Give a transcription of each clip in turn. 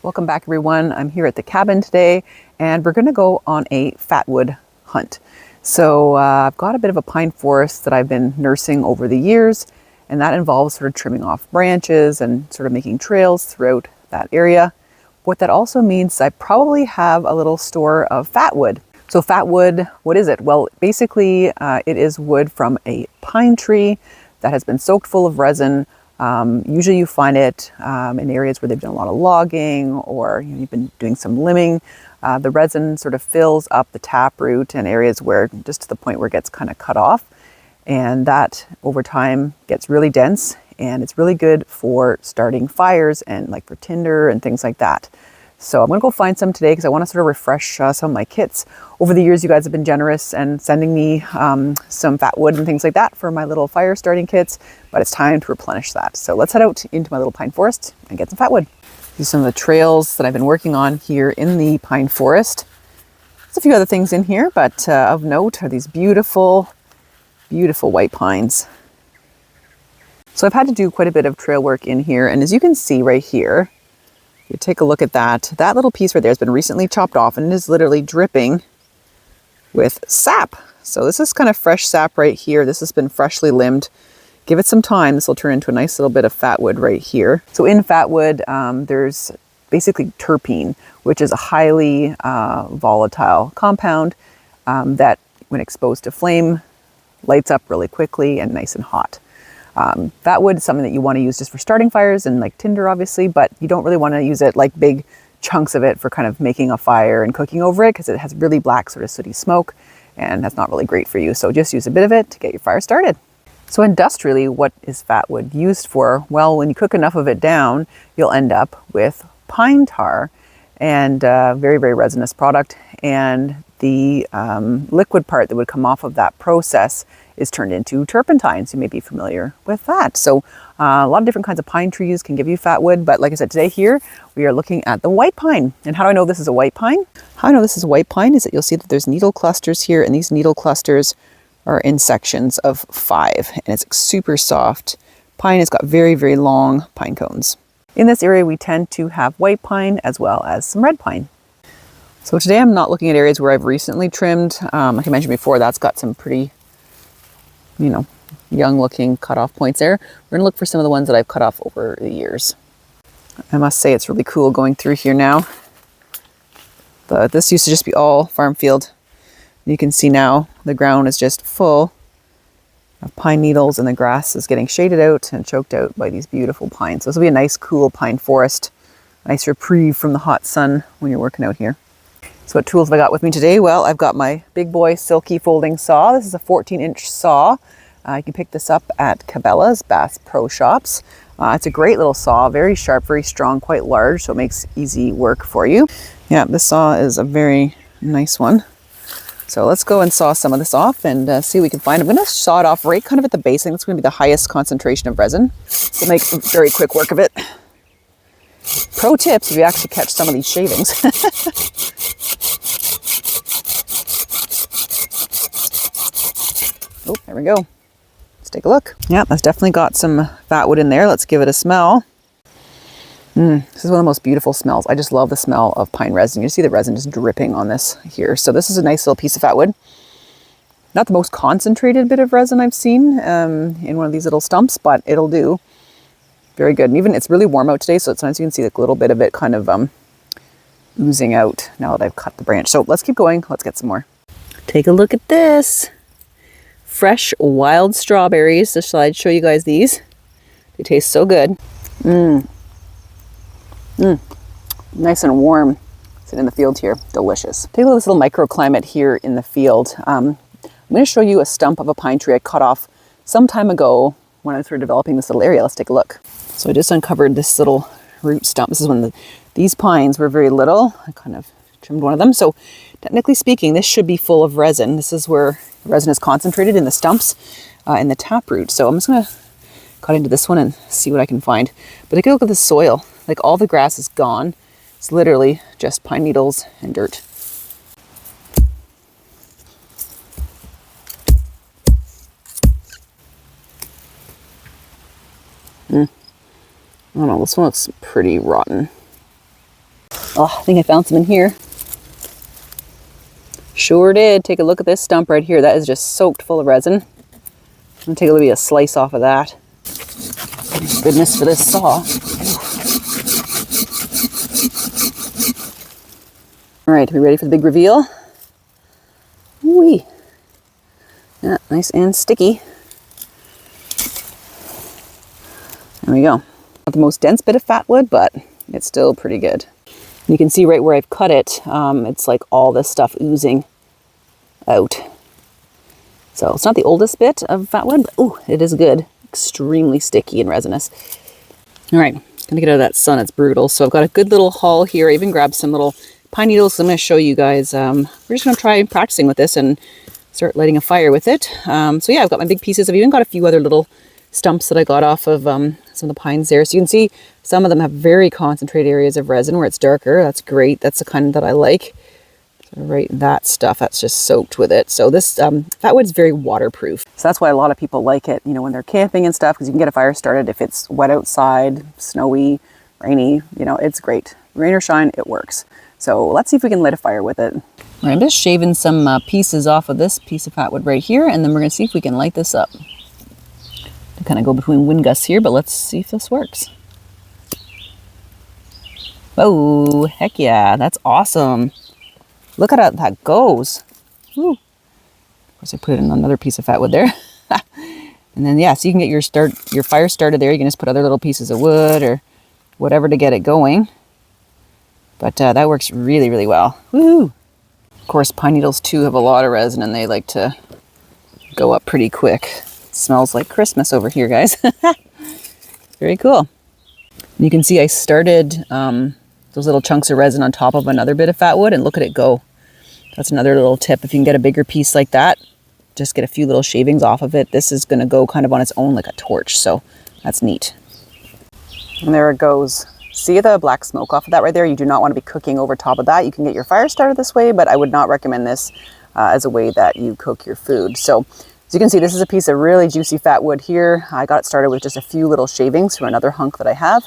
Welcome back, everyone. I'm here at the cabin today and we're going to go on a fatwood hunt. So I've got a bit of a pine forest that I've been nursing over the years, and that involves sort of trimming off branches and sort of making trails throughout that area. What that also means, I probably have a little store of fatwood. So fatwood, what is it? Well, basically it is wood from a pine tree that has been soaked full of resin. Usually you find it in areas where they've done a lot of logging, or you've been doing some limbing. The resin sort of fills up the taproot in areas where, just to the point where it gets kind of cut off. And that over time gets really dense, and it's really good for starting fires and like for tinder and things like that. So I'm gonna go find some today because I want to sort of refresh some of my kits. Over the years, you guys have been generous and sending me some fat wood and things like that for my little fire starting kits, but it's time to replenish that. So let's head out into my little pine forest and get some fat wood. These are some of the trails that I've been working on here in the pine forest. There's a few other things in here, but of note are these beautiful, beautiful white pines. So I've had to do quite a bit of trail work in here, and as you can see right here, you take a look at that. That little piece right there has been recently chopped off and it is literally dripping with sap. So this is kind of fresh sap right here. This has been freshly limbed. Give it some time. This will turn into a nice little bit of fatwood right here. So in fatwood, there's basically terpene, which is a highly volatile compound that when exposed to flame, lights up really quickly and nice and hot. Fatwood is something that you want to use just for starting fires and like tinder, obviously, but you don't really want to use it like big chunks of it for kind of making a fire and cooking over it, because it has really black sort of sooty smoke and that's not really great for you. So just use a bit of it to get your fire started. So industrially, what is fatwood used for? Well, when you cook enough of it down, you'll end up with pine tar, and very, very resinous product. And the liquid part that would come off of that process is turned into turpentines. You may be familiar with that. So a lot of different kinds of pine trees can give you fatwood, but like I said, today here we are looking at the white pine. And how do I know this is a white pine? How I know this is a white pine is that you'll see that there's needle clusters here, and these needle clusters are in sections of 5, and it's super soft. Pine has got very, very long pine cones. In this area, we tend to have white pine as well as some red pine. So today I'm not looking at areas where I've recently trimmed. Like I mentioned before, that's got some pretty, young looking cutoff points there. We're gonna look for some of the ones that I've cut off over the years. I must say it's really cool going through here now. This used to just be all farm field. You can see now the ground is just full of pine needles, and the grass is getting shaded out and choked out by these beautiful pines. So this will be a nice cool pine forest, nice reprieve from the hot sun when you're working out here. So what tools have I got with me today? Well, I've got my big boy silky folding saw. This is a 14-inch saw. You can pick this up at Cabela's Bass Pro Shops. It's a great little saw, very sharp, very strong, quite large, so it makes easy work for you. Yeah, this saw is a very nice one. So let's go and saw some of this off and see what we can find. I'm going to saw it off right kind of at the base. I think it's going to be the highest concentration of resin. We'll make very quick work of it. Pro tips if you actually catch some of these shavings. Oh, there we go. Let's take a look. Yeah, that's definitely got some fatwood in there. Let's give it a smell. This is one of the most beautiful smells. I just love the smell of pine resin. You see the resin just dripping on this here. So this is a nice little piece of fatwood. Not the most concentrated bit of resin I've seen in one of these little stumps, but it'll do. Very good. And even it's really warm out today, so sometimes you can see like a little bit of it kind of oozing out now that I've cut the branch. So let's keep going. Let's get some more. Take a look at this. Fresh wild strawberries. Just thought I'd show you guys these. They taste so good. Nice and warm. Sitting in the field here. Delicious. Take a look at this little microclimate here in the field. I'm going to show you a stump of a pine tree I cut off some time ago when I was developing this little area. Let's take a look. So I just uncovered this little root stump. This is when these pines were very little. I kind of trimmed one of them. So technically speaking, this should be full of resin. This is where the resin is concentrated in the stumps and the taproot. So I'm just going to cut into this one and see what I can find. But take a look at the soil. Like all the grass is gone. It's literally just pine needles and dirt. I don't know, this one looks pretty rotten. Oh, I think I found some in here. Sure did. Take a look at this stump right here. That is just soaked full of resin. I'm gonna take a little bit of slice off of that. Goodness for this saw. All right, are we ready for the big reveal? Whee! Yeah, nice and sticky. There we go. Not the most dense bit of fatwood, but it's still pretty good. You can see right where I've cut it, it's like all this stuff oozing out. So it's not the oldest bit of fatwood, but ooh, it is good. Extremely sticky and resinous. All right, gonna get out of that sun, it's brutal. So I've got a good little haul here. I even grabbed some little pine needles. So I'm gonna show you guys. We're just gonna try practicing with this and start lighting a fire with it. So yeah, I've got my big pieces. I've even got a few other little stumps that I got off of some of the pines there. So you can see some of them have very concentrated areas of resin where it's darker. That's great. That's the kind that I like. So right, that stuff, that's just soaked with it. So this fatwood is very waterproof. So that's why a lot of people like it, you know, when they're camping and stuff, because you can get a fire started if it's wet outside, snowy, rainy, you know, it's great. Rain or shine, it works. So let's see if we can light a fire with it. All right, I'm just shaving some pieces off of this piece of fatwood right here, and then we're gonna see if we can light this up. To kind of go between wind gusts here, but let's see if this works. Oh, heck yeah, that's awesome. Look at how that goes. Woo. Of course, I put it in another piece of fatwood there. And then, yeah, so you can get your fire started there. You can just put other little pieces of wood or whatever to get it going. But that works really, really well. Woohoo! Of course, pine needles too have a lot of resin and they like to go up pretty quick. It smells like Christmas over here, guys. Very cool. You can see I started those little chunks of resin on top of another bit of fatwood, and look at it go. That's another little tip. If you can get a bigger piece like that, just get a few little shavings off of it. This is going to go kind of on its own like a torch, so that's neat. And there it goes. See the black smoke off of that right there? You do not want to be cooking over top of that. You can get your fire started this way, but I would not recommend this as a way that you cook your food. So as you can see, this is a piece of really juicy fatwood here. I got it started with just a few little shavings from another hunk that I have.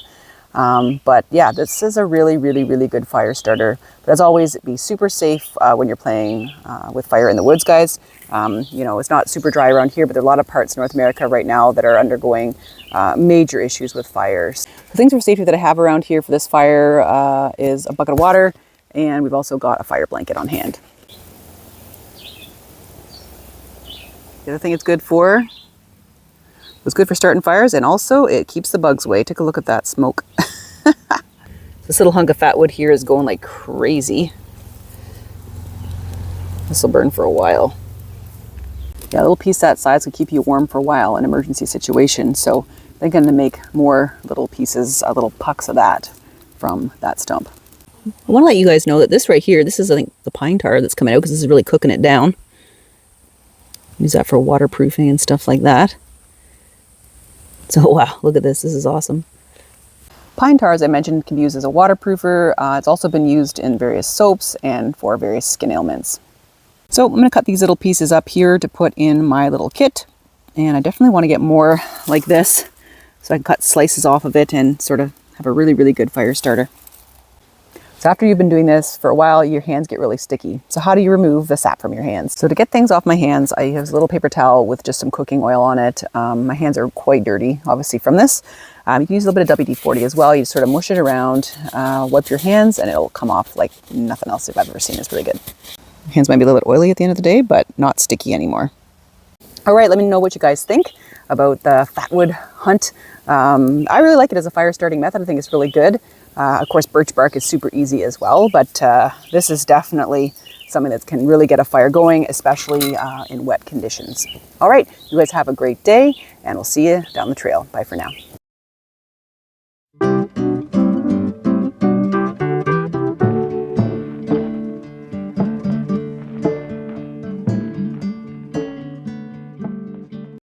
But yeah, this is a really, really, really good fire starter. But as always, be super safe when you're playing with fire in the woods, guys. You know, it's not super dry around here, but there are a lot of parts of North America right now that are undergoing major issues with fires. The things for safety that I have around here for this fire is a bucket of water, and we've also got a fire blanket on hand. The other thing it's good for, starting fires, and also it keeps the bugs away. Take a look at that smoke. This little hunk of fatwood here is going like crazy. This will burn for a while. Yeah, a little piece that size can keep you warm for a while in an emergency situation. So I'm going to make more little pieces, little pucks of that from that stump. I want to let you guys know that this right here, this is I think the pine tar that's coming out because this is really cooking it down. Use that for waterproofing and stuff like that. So wow, look at this. This is awesome. Pine tar, as I mentioned, can be used as a waterproofer. It's also been used in various soaps and for various skin ailments. So I'm going to cut these little pieces up here to put in my little kit. And I definitely want to get more like this so I can cut slices off of it and sort of have a really, really good fire starter. So after you've been doing this for a while, your hands get really sticky. So how do you remove the sap from your hands? So to get things off my hands, I use a little paper towel with just some cooking oil on it. My hands are quite dirty, obviously, from this. You can use a little bit of WD-40 as well. You just sort of mush it around, wipe your hands, and it'll come off like nothing else I've ever seen. It's really good. Your hands might be a little bit oily at the end of the day, but not sticky anymore. All right, let me know what you guys think about the fatwood hunt. I really like it as a fire starting method. I think it's really good. Of course, birch bark is super easy as well, but this is definitely something that can really get a fire going, especially in wet conditions. All right, you guys have a great day, and we'll see you down the trail. Bye for now.